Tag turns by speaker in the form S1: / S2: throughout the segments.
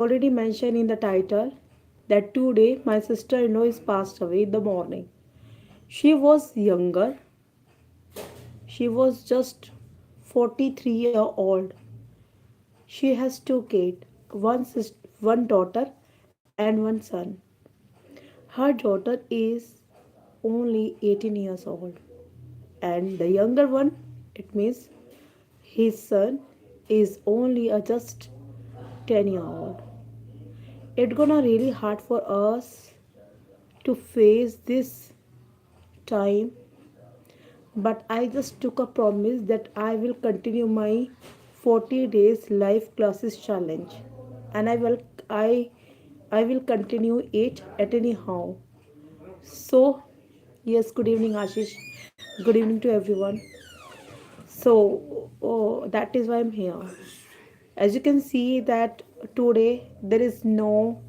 S1: already mentioned in the title that today my sister-in-law is passed away in the morning. She was younger. She was just 43-year-old. She has two kids, one daughter and one son. Her daughter is only 18 years old, and the younger one, it means his son, is only a just 10-year old. It's gonna really hard for us to face this time, but I just took a promise that I will continue my 40 days live classes challenge, and I I will continue it at anyhow. So yes, good evening Ashish. Good evening to everyone. So that is why I'm here. As you can see that today there is no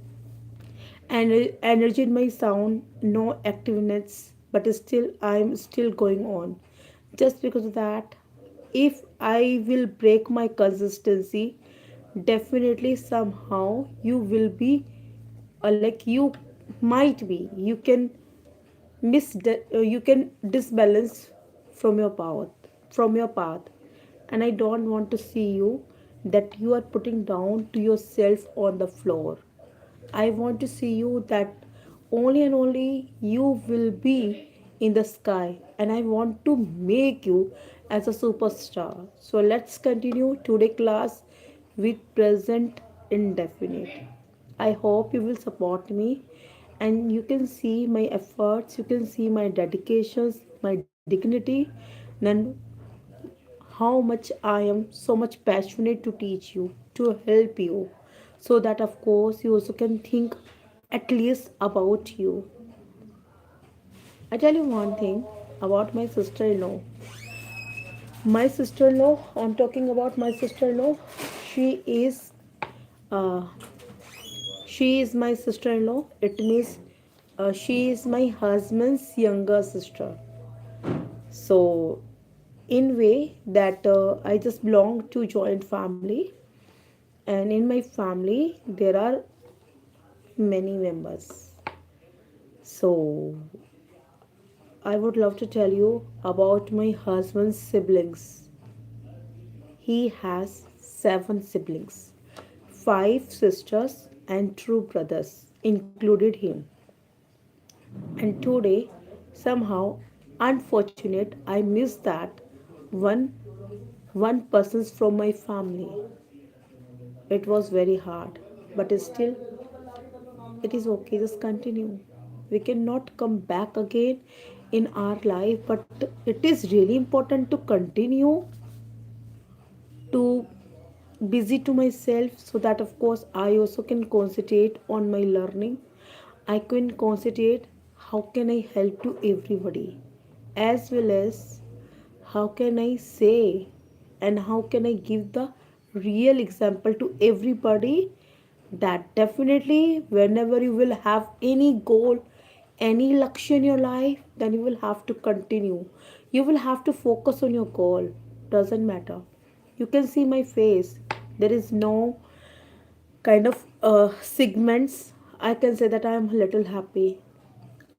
S1: energy in my sound, no activeness, but still I'm still going on. Just because of that, if I will break my consistency, definitely somehow you will be like you might be you can you can disbalance from your path, and I don't want to see you that you are putting down to yourself on the floor. I want to see you that only and only you will be in the sky, and I want to make you as a superstar. So let's continue today class with present indefinite. I hope you will support me, and you can see my efforts, you can see my dedications, my dignity, and how much I am so much passionate to teach you, to help you, so that of course you also can think at least about you. I tell you one thing about my sister in law. My sister in law, I'm talking about my sister in law. She is uh, she is my sister in law. It means she is my husband's younger sister. So in way that I just belong to joint family, and in my family there are many members. So I would love to tell you about my husband's siblings. He has seven siblings, five sisters and two brothers included him. And today, somehow, unfortunate, I missed that one one person from my family. It was very hard, but still it is okay, just continue. We cannot come back again in our life, but it is really important to continue to busy to myself, so that of course I also can concentrate on my learning. I can concentrate how can I help to everybody, as well as how can I say and how can I give the real example to everybody, that definitely whenever you will have any goal, any luxury in your life, then you will have to continue. You will have to focus on your goal. Doesn't matter. You can see my face. There is no kind of segments. I can say that I am a little happy.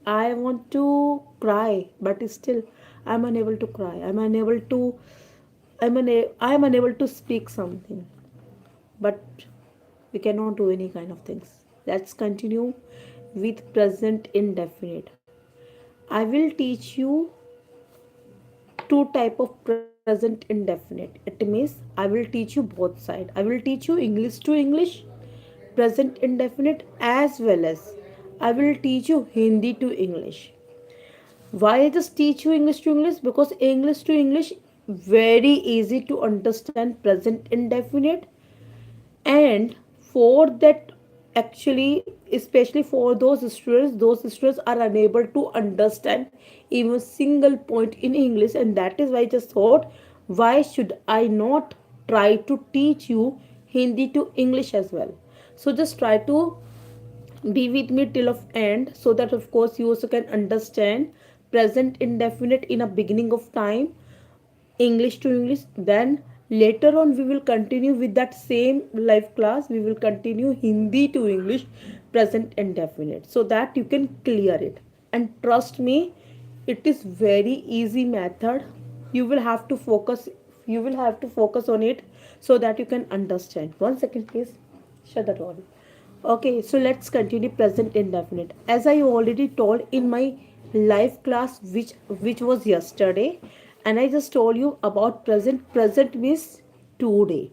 S1: I want to cry, but still I'm unable to cry. I am unable to speak something. But we cannot do any kind of things. Let's continue with present indefinite. I will teach you two type of present indefinite. It means I will teach you both side. I will teach you English to English, present indefinite, as well as I will teach you Hindi to English. Why I just teach you English to English? Because English to English very easy to understand present indefinite, and for that, actually especially for those students are unable to understand even single point in English, and that is why I just thought, why should I not try to teach you Hindi to English as well. So just try to be with me till of end, so that of course you also can understand present indefinite in a beginning of time, English to English, then Later on we will continue with that same live class. We will continue Hindi to English, present indefinite, so that you can clear it. And trust me, it is very easy method. You will have to focus, you will have to focus on it, so that you can understand. One second please, shut the door. Okay, so let's continue present indefinite. As I already told in my live class, which was yesterday, and I just told you about present. Present means today.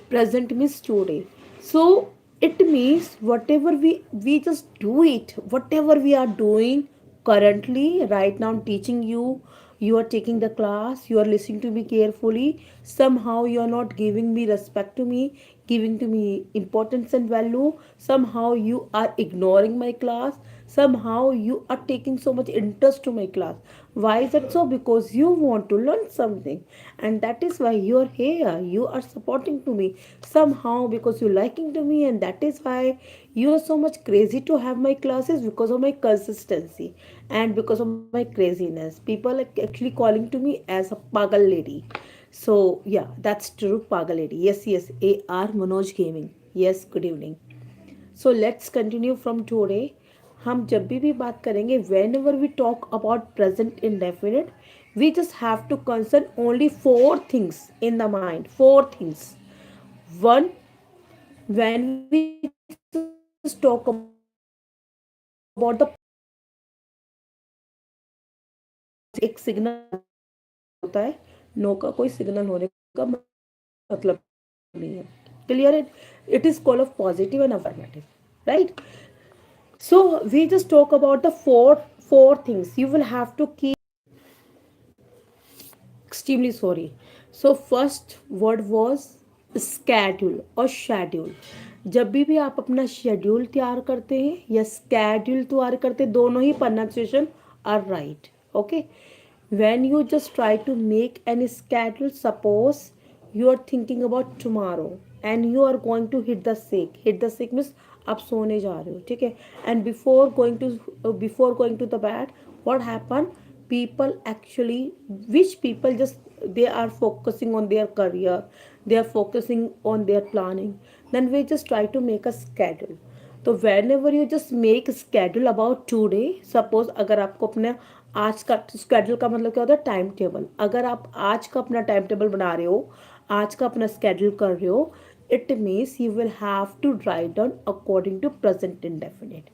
S1: Present means today. So it means whatever we just do it, whatever we are doing currently. Right now I'm teaching you, you are taking the class, you are listening to me carefully. Somehow you are not giving me respect to me, giving to me importance and value. Somehow you are ignoring my class. Somehow you are taking so much interest to my class. Why is that so? Because you want to learn something, and that is why you are here. You are supporting to me somehow, because you liking to me, and that is why you are so much crazy to have my classes, because of my consistency and because of my craziness. People are actually calling to me as a pagal lady. So yeah, that's true, pagal lady. Yes, yes, AR Manoj Gaming. Yes, good evening. So let's continue from today. हम जब भी बात करेंगे, whenever we talk about present indefinite, we just have to concern only four things in the mind. Four things. One, when we just talk about the positive aspect, एक signal होता है, no का कोई signal होने का मतलब नहीं है. Clear it. It is called off positive and affirmative, right? So we just talk about the four things. You will have to keep. Extremely sorry. So first word was schedule और schedule. जब भी आप अपना schedule तैयार करते हैं या schedule तैयार करते हैं, दोनों ही pronunciation are right. Okay. When you just try to make any schedule, suppose you are thinking about tomorrow and you are going to hit the sick means आप सोने जा रहे हो, ठीक है. And before going to the bed, what happened? People actually, which people just, they are focusing on their career, they are focusing on their planning. Then we just try to make a schedule. तो when ever you just make schedule about today, suppose अगर आपको अपने आज का schedule का मतलब क्या होता है? Time table. अगर आप आज का अपना टाइम टेबल बना रहे हो, आज का अपना स्केड्यूल कर रहे हो, it means you will have to write down according to present indefinite.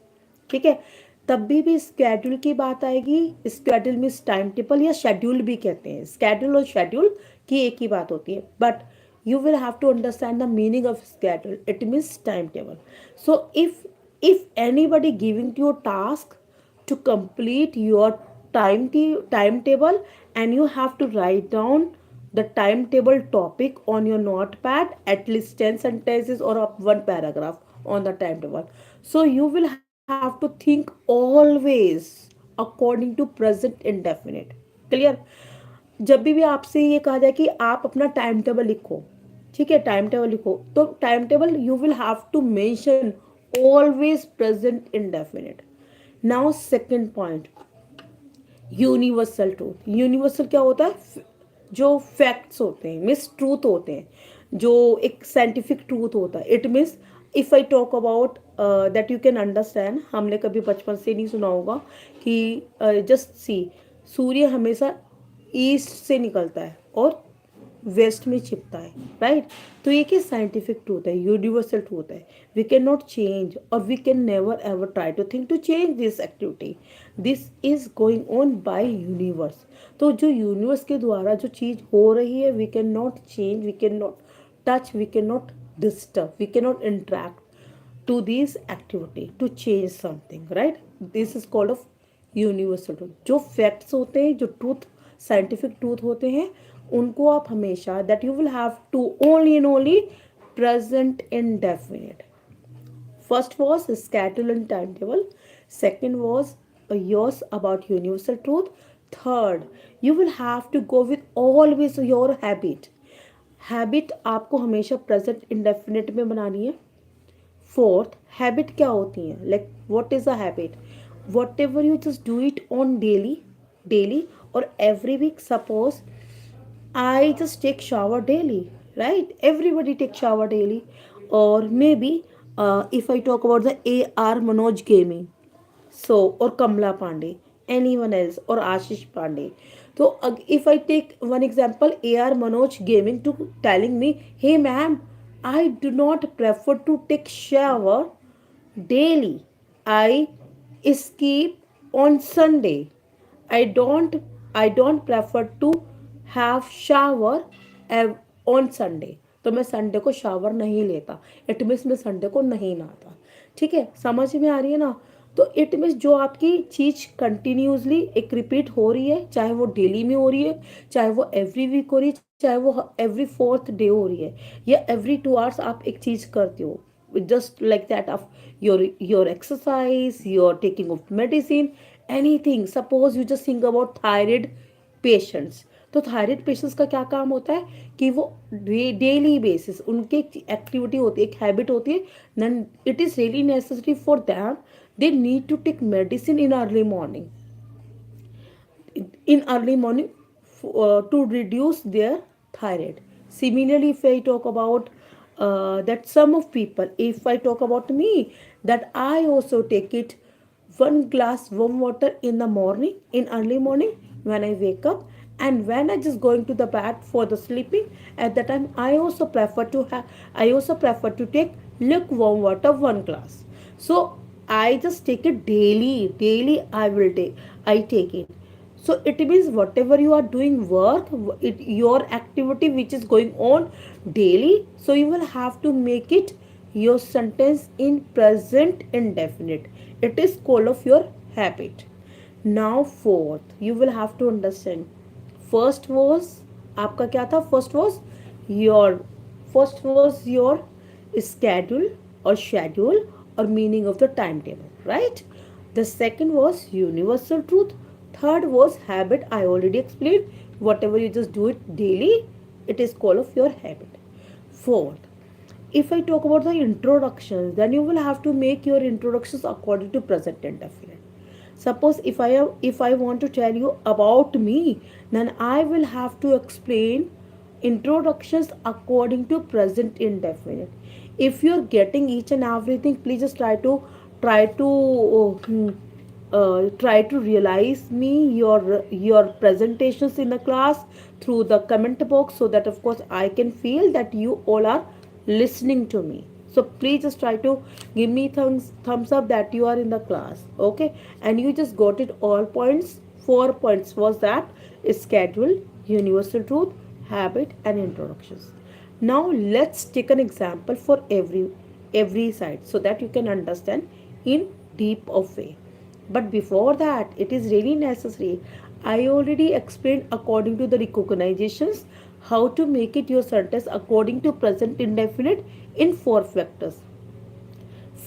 S1: ठीक है. तब भी स्केड्यूल की बात आएगी. स्केड्यूल मीन्स टाइम टेबल या शेड्यूल भी कहते हैं. स्केड्यूल और शेड्यूल की एक ही बात होती है, but you will have to understand the meaning of schedule. It means timetable. So if anybody giving to you a task to complete your timetable, and you have to write down the timetable topic on your notepad, at least 10 sentences or up one paragraph on the timetable. So you will have to think always according to present indefinite. Clear? जब भी आपसे ये कहा जाए कि आप अपना time table लिखो, ठीक है, टाइम टेबल लिखो, तो time table you will have to mention always present indefinite. Now second point, universal truth. Universal क्या होता है? जो फैक्ट्स होते हैं, मीन्स ट्रूथ होते हैं, जो एक साइंटिफिक ट्रूथ होता है. It means if I talk about that you can understand. हमने कभी बचपन से नहीं सुना होगा कि जस्ट सी, सूर्य हमेशा ईस्ट से निकलता है और वेस्ट में छिपता है, राइट? तो ये क्या साइंटिफिक ट्रूथ है, यूनिवर्सल ट्रूथ है. वी कैन नॉट चेंज और we can never ever try to think to change this activity. This is going on by universe. तो जो यूनिवर्स के द्वारा जो चीज़ हो रही है, we can not change, we can not touch, we can not disturb, we can not interact to this activity to change something, right? This is called of universal truth. जो facts होते हैं, जो ट्रूथ, साइंटिफिक ट्रूथ होते हैं, उनको आप हमेशा that you will have to only and only present indefinite. First was schedule and time table. Second was yours about universal truth. Third, you will have to go with always your habit. Habit आपको हमेशा present indefinite में बनानी है. Fourth, habit क्या होती हैं? Like what is a habit? Whatever you just do it on daily or every week. Suppose I just take shower daily, right? Everybody takes shower daily. Or maybe if I talk about the AR Manoj Gaming, so or Kamla Pandey, anyone else, or Ashish Pandey. So if I take one example, AR Manoj Gaming to telling me, hey ma'am, I do not prefer to take shower daily. I skip on Sunday. I don't I don't prefer to have shower on Sunday. तो मैं Sunday को shower नहीं लेता. It means मैं Sunday को नहीं नहाता. ठीक है, समझ में आ रही है ना? तो इट मीन्स जो आपकी चीज कंटिन्यूसली एक रिपीट हो रही है, चाहे वो डेली में हो रही है, चाहे वो एवरी वीक हो रही है, चाहे वो एवरी फोर्थ डे हो रही है, या एवरी 2 आवर्स आप एक चीज करते हो, just like that of your exercise, your taking of medicine, anything. Suppose you just think about thyroid patients, तो थायराइड पेशेंट्स का क्या काम होता है कि वो डेली बेसिस उनकी एक्टिविटी होती है, एक हैबिट होती है, then it is really necessary for them, they need to take medicine in early morning, to reduce their thyroid. Similarly, if I talk about that some of people, if I talk about me, that I also take it one glass warm water in the morning, in early morning when I wake up, and when I just going to the bed for the sleeping. At that time, I also prefer to take lukewarm water 1 glass. So I just take it daily. Daily I take it. So it means whatever you are doing work, your activity which is going on daily, so you will have to make it your sentence in present indefinite. It is called of your habit. Now fourth, you will have to understand. First was आपका क्या था? Your first was your schedule schedule or meaning of the timetable, right? The second was universal truth. Third was habit. I already explained. Whatever you just do it daily, it is called of your habit. Fourth, if I talk about the introductions, then you will have to make your introductions according to present indefinite. Suppose if I want to tell you about me, then I will have to explain introductions according to present indefinite. If you're getting each and everything, please just try to realize me your presentations in the class through the comment box, so that of course I can feel that you all are listening to me. So please just try to give me thumbs up that you are in the class, okay? And you just got it all points. 4 points was that: schedule, universal truth, habit, and introductions. Now let's take an example for every side, so that you can understand in deep of way. But before that, it is really necessary. I already explained according to the recognitions how to make it your sentence according to present indefinite in 4 factors.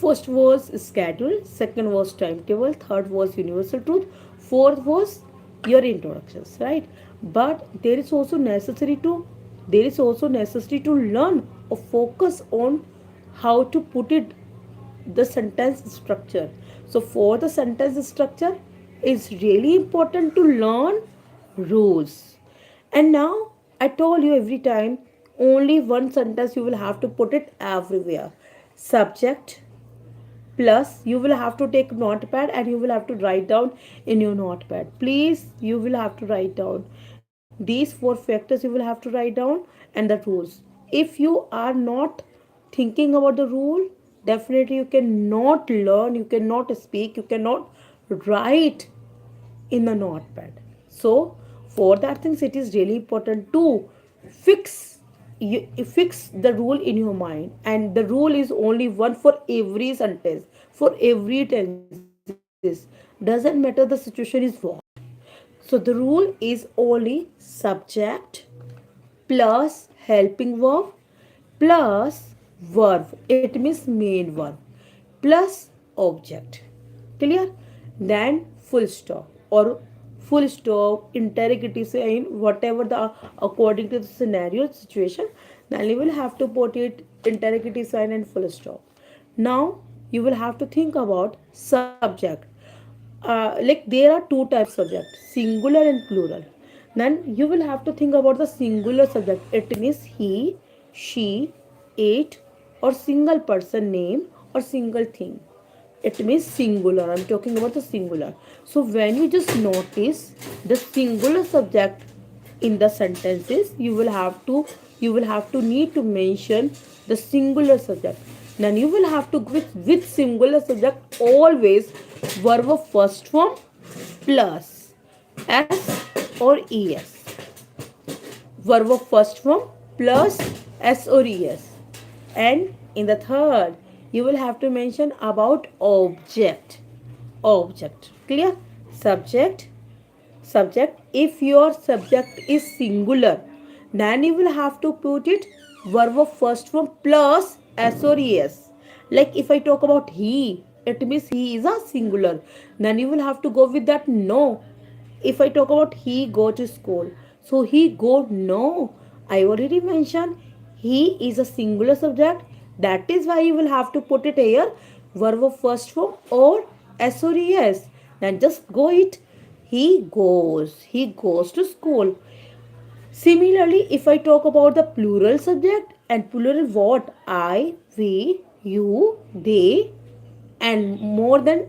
S1: First was schedule, second was timetable, third was universal truth, fourth was your introductions, right? But there is also necessary to learn or focus on how to put it the sentence structure. So for the sentence structure, it's really important to learn rules. And now I told you every time only one sentence you will have to put it everywhere. Subject plus you will have to take notepad and you will have to write down in your notepad. Please, you will have to write down these 4 factors, you will have to write down, and the rules. If you are not thinking about the rule, definitely you cannot learn, you cannot speak, you cannot write in the notepad. So for that things, it is really important to fix fix the rule in your mind, and the rule is only one for every sentence, for every tenses. Doesn't matter the situation is what. So the rule is only subject plus helping verb plus verb, it means main verb, plus object. Clear? Then full stop or full stop, interrogative sign, whatever the according to the scenario situation, then you will have to put it interrogative sign and full stop. Now you will have to think about subject. Like there are two types of subject, singular and plural. Then you will have to think about the singular subject. It means he, she, it, or single person name or single thing. It means singular. I'm talking about the singular. So when you just notice the singular subject in the sentences, you will have to need to mention the singular subject. Then you will have to with singular subject always verb of first form plus s or es. Verb of first form plus s or es. And in the third, you will have to mention about object. Object. Clear? Subject. Subject. If your subject is singular, then you will have to put it verb of first form plus s or es. Like if I talk about he, it means he is a singular. Then you will have to go with that no. If I talk about he go to school, so he go, no, I already mentioned he is a singular subject. That is why you will have to put it here verb of first form or s or es. Then just go it. He goes to school. Similarly, if I talk about the plural subject and plural what, I, we, you, they, and more than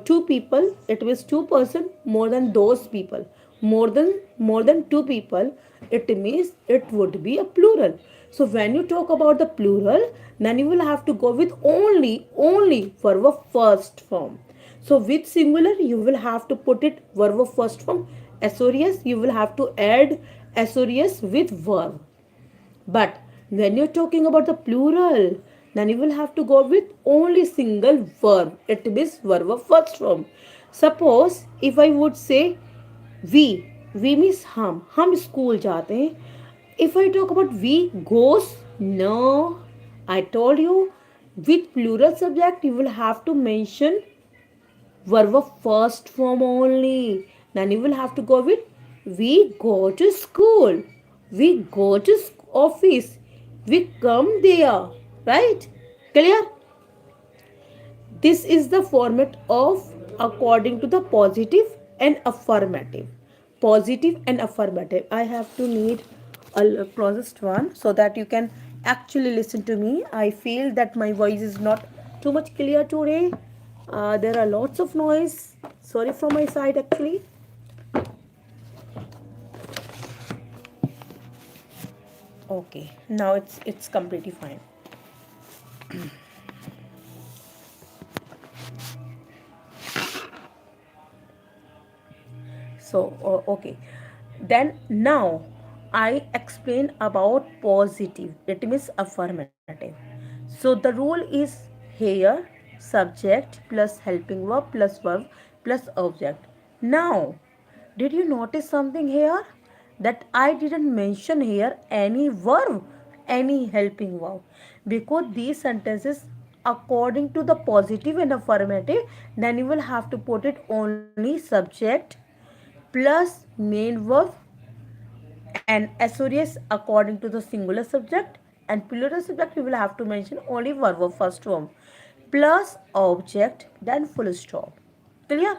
S1: two people, it means two person, more than those people, more than two people, it means it would be a plural. So when you talk about the plural, then you will have to go with only verb of first form. So with singular, you will have to put it verb of first form s or es. You will have to add s or es with verb. But when you're talking about the plural, then you will have to go with only single verb. It means verb of first form. Suppose if I would say we means हम school जाते हैं. If I talk about we goes, no, I told you with plural subject you will have to mention verb of first form only. Then you will have to go with we go to school, we go to office, we come there, right? Clear? This is the format of according to the positive and affirmative. Positive and affirmative. I have to need a closest one so that you can actually listen to me. I feel that my voice is not too much clear today. There are lots of noise. Sorry from my side actually. Okay, now it's completely fine. So okay, then now I explain about positive, it means affirmative. So the rule is here subject plus helping verb plus verb plus object. Now did you notice something here, that I didn't mention here any verb, any helping verb, because these sentences according to the positive and affirmative, then you will have to put it only subject plus main verb and SOS according to the singular subject, and plural subject you will have to mention only verb of first form plus object, then full stop. Clear?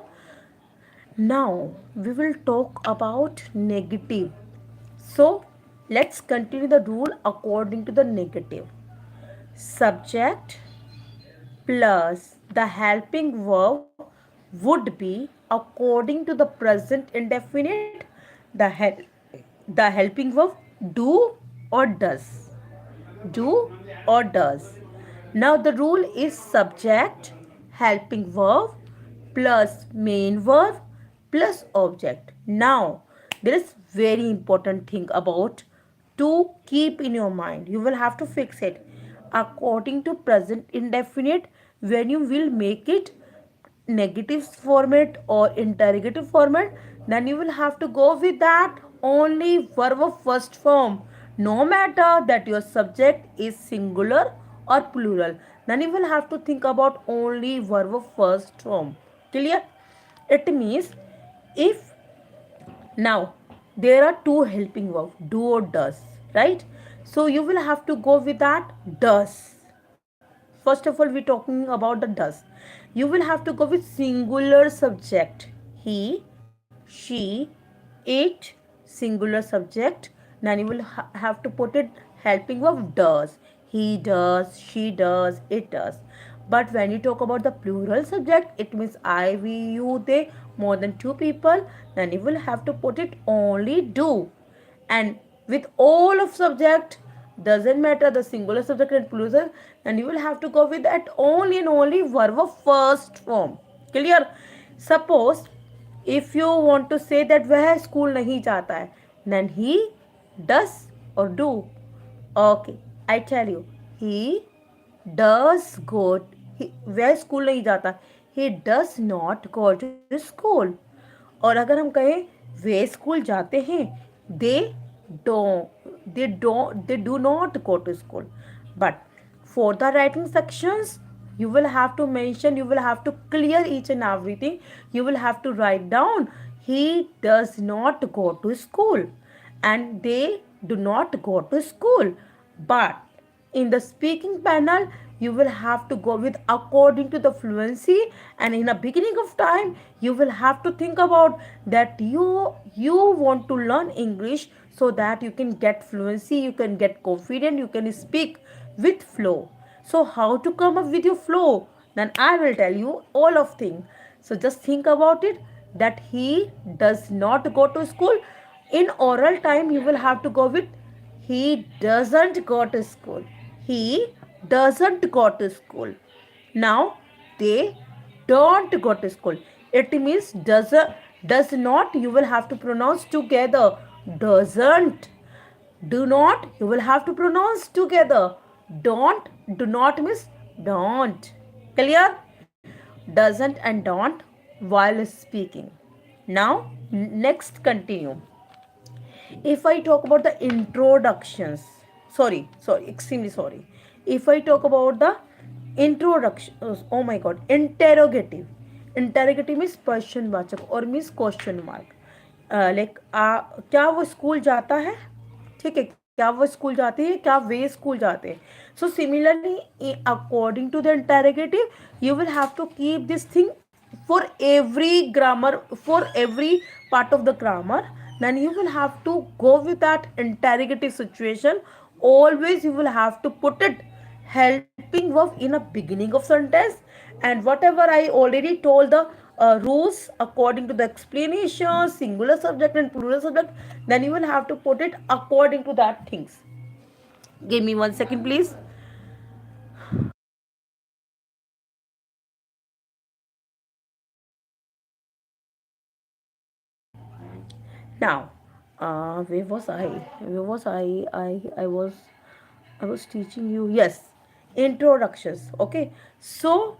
S1: Now we will talk about negative. So let's continue the rule according to the negative. Subject plus the helping verb would be according to the present indefinite, the the helping verb do or does, do or does. Now the rule is subject helping verb plus main verb plus object. Now there is very important thing about to keep in your mind. You will have to fix it according to present indefinite. When you will make it negative format or interrogative format, then you will have to go with that only verb of first form, no matter that your subject is singular or plural. Then you will have to think about only verb of first form. Clear? It means if now there are two helping verb do or does, right? So you will have to go with that does. First of all, we're talking about the does. You will have to go with singular subject he, she, it, singular subject, then you will have to put it helping verb does. He does, she does, it does. But when you talk about the plural subject, it means I, we, you, they, more than two people, then you will have to put it only do. And with all of subject, doesn't matter the singular subject and plural, and you will have to go with that only and only verb of first form. Clear? Suppose if you want to say that वह school नहीं जाता है, then he does or do. Okay, I tell you, he does go. वह school नहीं जाता, he does not go to school. और अगर हम कहें वे स्कूल जाते हैं, they they do not go to school. But for the writing sections, you will have to mention, you will have to clear each and everything. You will have to write down, he does not go to school and they do not go to school. But in the speaking panel, you will have to go with according to the fluency, and in the beginning of time you will have to think about that you want to learn English so that you can get fluency, you can get confident, you can speak with flow. So how to come up with your flow? Then I will tell you all of things. So just think about it, that he does not go to school. In oral time you will have to go with he doesn't go to school. He doesn't go to school. Now they don't go to school. It means does not, you will have to pronounce together. Doesn't. Do not, you will have to pronounce together. Don't, do not means don't. Clear? Doesn't and don't while speaking. Now next continue. If I talk about the introductions, sorry, extremely sorry. If I talk about the introduction, oh my god, interrogative. Interrogative means question वाचक और means question mark. Like क्या वो school जाता है? ठीक है, क्या वो स्कूल जाते हैं, क्या वे स्कूल जाते हैं? So similarly, according to the interrogative, you will have to keep this thing for every grammar, for every part of the grammar. Then you will have to go with that interrogative situation. Always you will have to put it helping verb in a beginning of sentence, and whatever I already told the rules according to the explanation, singular subject and plural subject, then you will have to put it according to that things. Give me 1 second please. Now, where was I? Where was I was teaching you. Yes, introductions. Okay, so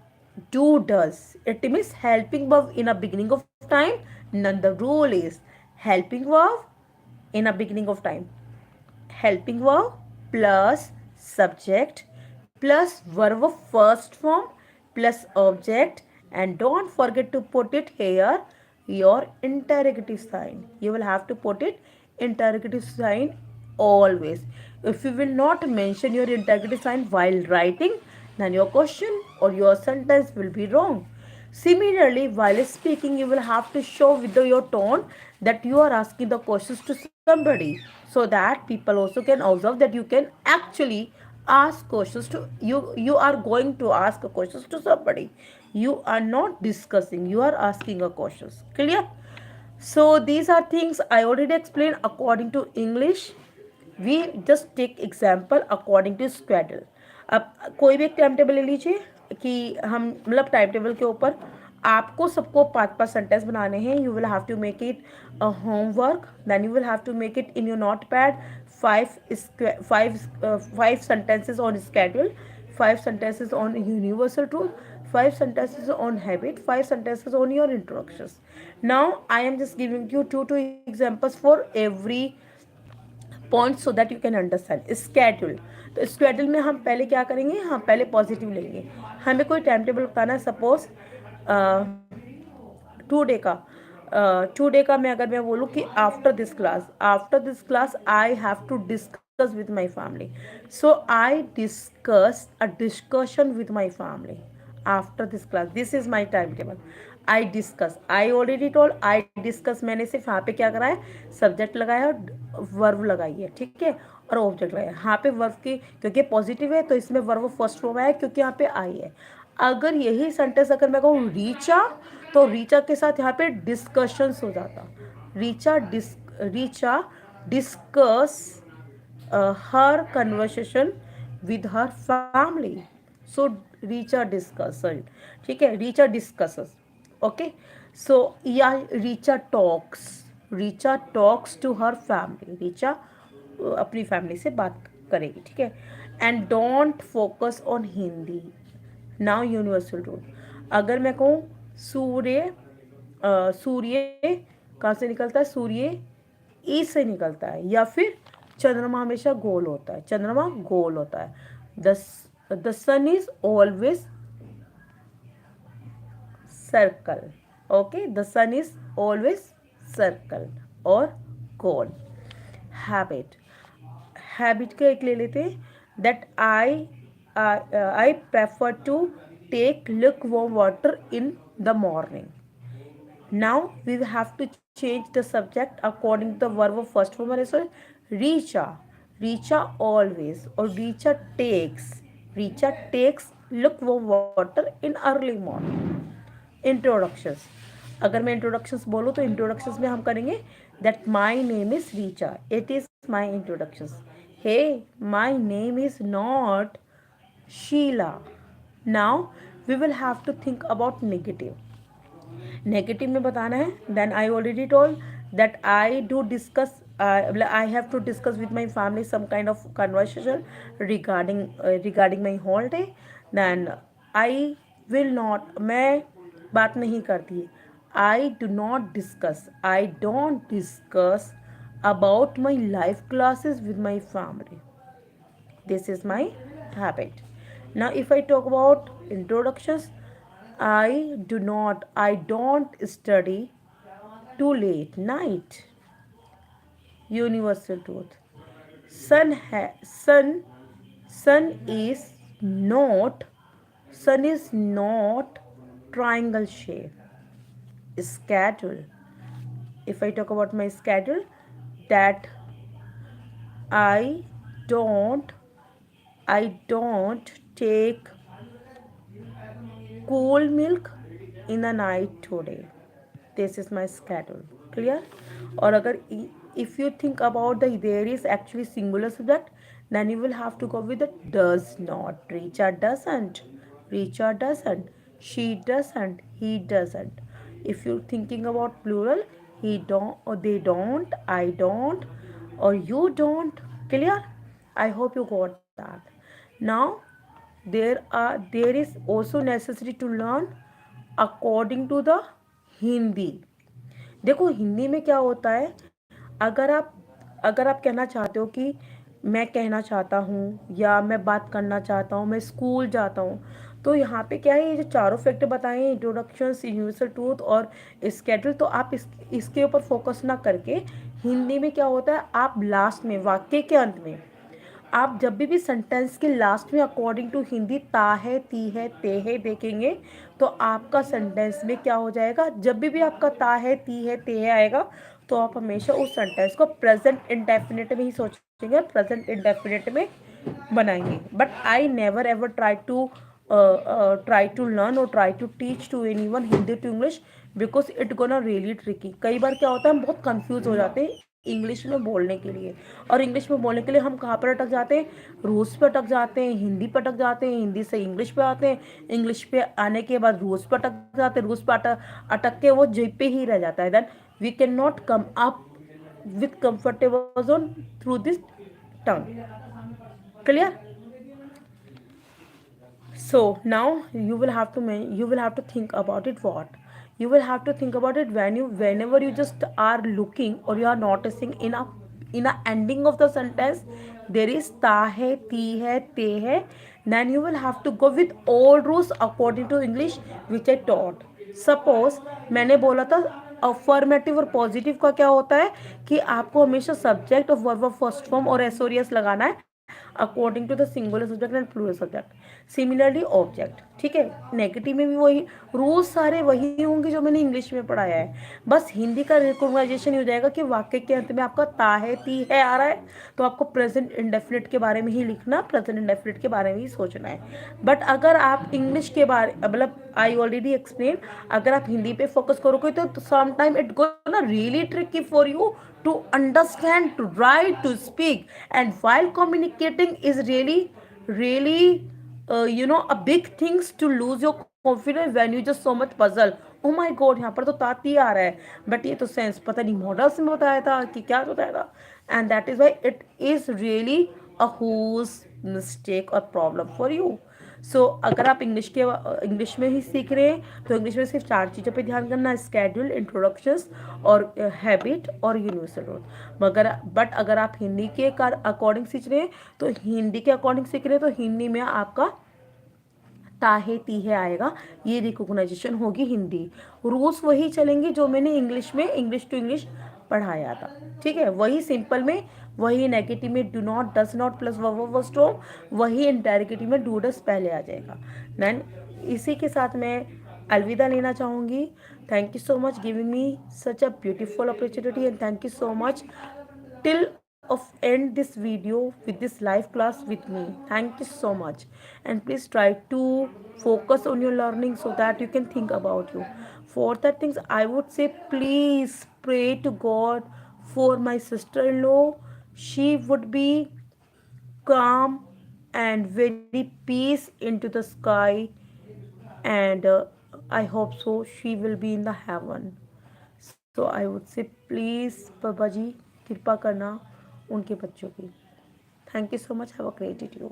S1: do does. It means helping verb in a beginning of time. Then the rule is helping verb in a beginning of time. Helping verb plus subject plus verb of first form plus object, and don't forget to put it here your interrogative sign. You will have to put it interrogative sign always. If you will not mention your interrogative sign while writing, then your question or your sentence will be wrong. Similarly, while speaking, you will have to show with your tone that you are asking the questions to somebody, so that people also can observe that you can actually ask questions to you. You are going to ask questions to somebody. You are not discussing. You are asking a questions. Clear? So these are things I already explained according to English. We just take example according to schedule. अब कोई भी एक time table ले लीजिए कि हम मतलब time table के ऊपर आपको सबको 5-5 सेंटेंस बनाने हैं. You will have to make it a homework. Then you will have to make it in your notepad. Five sentences on schedule, 5 sentences on universal truth, 5 sentences on habit, 5 sentences on your introductions. Now I am just giving you two examples for every point so that you can understand. Schedule. तो schedule में हम पहले क्या करेंगे, हम पहले positive लेंगे. हमें कोई टाइम टेबल बताना है. सपोज 2 डे का 2 डे का मैं अगर मैं बोलूँ कि after this class I have to discuss with my family. So I discuss a discussion with my family. After this class, this is my time table. I discuss, I already told, I discuss मैंने सिर्फ यहाँ पे क्या करा है, subject लगाया और verb लगाई है, ठीक है, और ऑब्जेक्ट लगाया। यहाँ पे वर्ब की, क्योंकि पॉजिटिव है तो इसमें वर्ब फर्स्ट फॉर्म आया क्योंकि यहाँ पे आई है। अगर यही सेंटेंस अगर मैं कहूँ रीचा, तो रीचा के साथ यहाँ पे डिस्कशंस हो जाता। Richa discuss her conversation with her family. So Richa discusses, ठीक है, Richa discusses, okay. So या Richa talks to her family, Richa अपनी फैमिली से बात करेगी, ठीक है। And don't focus on Hindi. Now universal rule, अगर मैं कहूँ सूर्य, सूर्य कहाँ से निकलता है, सूर्य ई से निकलता है, या फिर चंद्रमा हमेशा गोल होता है, चंद्रमा गोल होता है। The sun is always circle, okay, the sun is always circle और गोल। हैबिट, हैबिट का एक ले लेते हैं, that I prefer to take lukewarm water in the morning. Now we have to change the subject according to the verb of first form. So Richa, Richa always, or Richa takes lukewarm water in early morning. Introductions, अगर मैं introductions बोलूँ तो introductions में हम करेंगे that my name is Richa, it is my introductions. Hey, my name is not Sheela. Now we will have to think about negative. Negative में बताना है, then I already told that I do discuss, I have to discuss with my family some kind of conversation regarding my holiday. Then I will not, मैं बात नहीं करती, I don't discuss about my life classes with my family. This is my habit. Now if I talk about introductions, I don't study too late night. Universal truth, sun sun is not sun is not triangle shape. Schedule, if I talk about my schedule, that I don't I don't take cool milk in the night today. This is my schedule. Clear? और अगर if you think about the there is actually singular subject, then you will have to go with the does not. Richa doesn't. Richa doesn't. She doesn't. He doesn't. If you're thinking about plural, he don't or they don't, I don't, or you don't. Clear? I hope you got that. Now there is also necessary to learn according to the Hindi. देखो हिंदी में क्या होता है, अगर आप कहना चाहते हो कि मैं कहना चाहता हूँ या मैं बात करना चाहता हूँ, मैं स्कूल जाता हूँ, तो यहाँ पे क्या है, ये जो चारों फैक्टर बताए, इंट्रोडक्शन, यूनिवर्सल ट्रूथ और स्केड्यूल, तो आप इसके ऊपर फोकस ना करके हिंदी में क्या होता है, आप लास्ट में वाक्य के अंत में, आप जब भी सेंटेंस के लास्ट में अकॉर्डिंग टू हिंदी ता है, ती है, ते है देखेंगे, तो आपका सेंटेंस में क्या हो जाएगा, जब भी आपका ता है, ती है, ते है आएगा, तो आप हमेशा उस सेंटेंस को प्रेजेंट इंडेफिनिट में ही सोचेंगे और प्रेजेंट इंडेफिनिट में बनाएंगे। But I never ever try to learn or try to teach to anyone Hindi to English, because it gonna really tricky. कई बार क्या होता है, हम बहुत कंफ्यूज हो जाते हैं इंग्लिश में बोलने के लिए, और इंग्लिश में बोलने के लिए हम कहाँ पर अटक जाते हैं, रूल्स पे अटक जाते हैं, हिंदी पे अटक जाते हैं, हिंदी से इंग्लिश पे आते हैं, इंग्लिश पे आने के बाद रूल्स पे अटक जाते हैं, रूल्स पे अटक के वो जी पे ही रह जाता है। Then we can not come up with comfortable zone through this term. Clear? So now you will have to think about it. What you will have to think about it, whenever you just are looking or you are noticing in a ending of the sentence there is ta hai, ti hai, te hai, then you will have to go with all rules according to English which I taught. Suppose मैंने बोला था affirmative और positive का क्या होता है कि आपको हमेशा सब्जेक्ट और वर्ब ऑफ फर्स्ट फॉर्म और एसोरियस लगाना है according to the singular subject and plural subject. Similarly object, ठीक है, नेगेटिव में भी वही रूल्स सारे वही होंगे जो मैंने इंग्लिश में पढ़ाया है। बस हिंदी का रिकॉग्नाइजेशन हो जाएगा कि वाक्य के अंत में आपका ता है ती है आ रहा है, तो आपको प्रेजेंट इंडेफिनिट के बारे में ही लिखना, प्रेजेंट इंडेफिनिट के बारे में ही सोचना है। बट अगर आप इंग्लिश के बारे मतलब आई ऑलरेडी एक्सप्लेन, अगर आप हिंदी पे फोकस करोगे तो some time it gonna really tricky for you to understand, to write, to speak. And while communicating is really a big things to lose your confidence when you just so much puzzle. Oh my God, यहाँ पर तो ताती आ रहा है, but ये तो sense पता नहीं models में बताया था कि क्या बताया था। And that is why it is really a huge mistake और प्रॉब्लम फॉर यू। सो अगर आप इंग्लिश में ही सीख रहे हैं तो इंग्लिश में सिर्फ चार चीज़ों पे ध्यान करना, स्केड्यूल, इंट्रोडक्शंस और हैबिट और यूनिवर्सल रूल। मगर बट अगर आप हिंदी के अकॉर्डिंग सीख रहे हैं तो हिंदी के अकॉर्डिंग सीख रहे हैं तो हिंदी में आपका ताहे तीहे आएगा, ये रिकॉग्नाइजेशन होगी हिंदी। रूल्स वही चलेंगे जो मैंने इंग्लिश में इंग्लिश टू इंग्लिश पढ़ाया था, ठीक है, वही सिंपल में, वही नेगेटिव में do not does not plus verb strong, वही इंटेरोगेटिव में डू डस पहले आ जाएगा। देन इसी के साथ मैं अलविदा लेना चाहूँगी। Thank you so much giving me such a beautiful opportunity and thank you so much till of end this video with this live class with me. Thank you so much, and please try to focus on your learning so that you can think about you. For that things I would say, please pray to God for my sister-in-law. She would be calm and very peace into the sky, and I hope so she will be in the heaven. So I would say please Baba ji कृपा करना उनके बच्चों की। Thank you so much, have a great day to you.